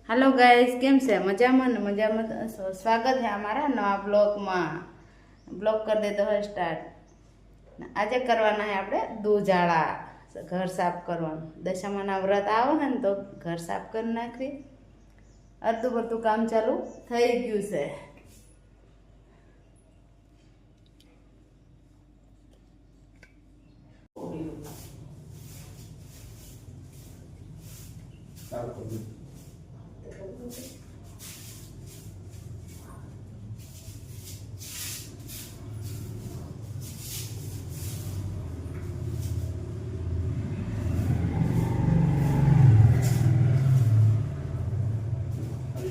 Hello guys केम से मजा में स्वागत है हमारा नवा ब्लॉग में। ब्लॉग कर दे तो है स्टार्ट। आज करवाना है आपने दूजाड़ा घर साफ करवा। दशामा व्रत आवे है तो घर साफ कर नाखी। अर्धु बर्धु काम चालू थई गयु से।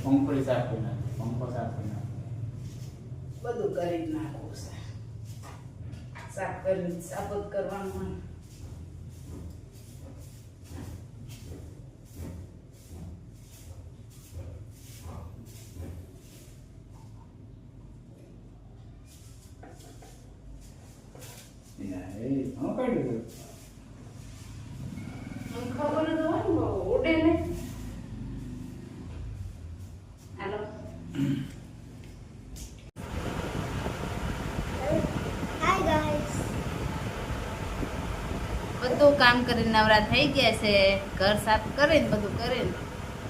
पंखो साफ करना, पंखो साफ करना, બધું કરી નાખું છે। સાફ કરી સાબુત કરવાનું हम काढी दो। ખબર તો હોય ને ઉડે ને। હાલો Hi guys. બધું કામ કરીને નવરા થઈ ગયા છે। ઘર સાફ કરીને બધું કરીને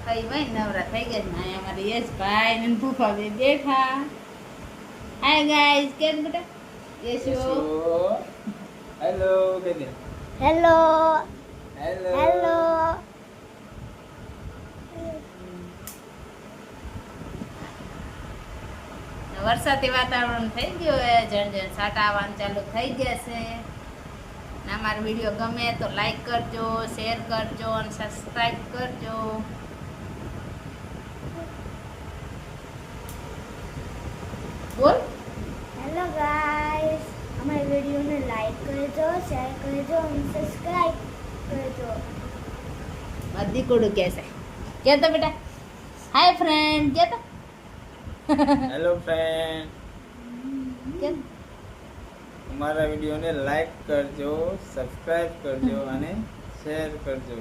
થઈ ભાઈ નવરા થઈ ગયા છે। અહીંયા અમારી યશભાઈ ને પપ્પા બે બેઠા। હાય ગાઈસ કેમ બેટા યશુ हेलो बेटे, Hello. Hello Hello. વરસાદી વાતાવરણ થઈ ગયું હે। જણ જણ સાટા આવવાનું ચાલુ થઈ ગયા છે। ને અમારો વિડીયો ગમે તો લાઈક કરજો, શેર કરજો અને સબસ્ક્રાઇબ કરજો। બોલ Hello guys. हमारे वीडियो ने लाइक करजो, शेयर करजो और सब्सक्राइब करजो। બધી કુડું કહેશે કે તો બેટા હાય ફ્રેન્ડ કે તો हेलो फ्रेंड, કે हमारा वीडियो ने लाइक करजो, सब्सक्राइब करजो અને શેર કરજો।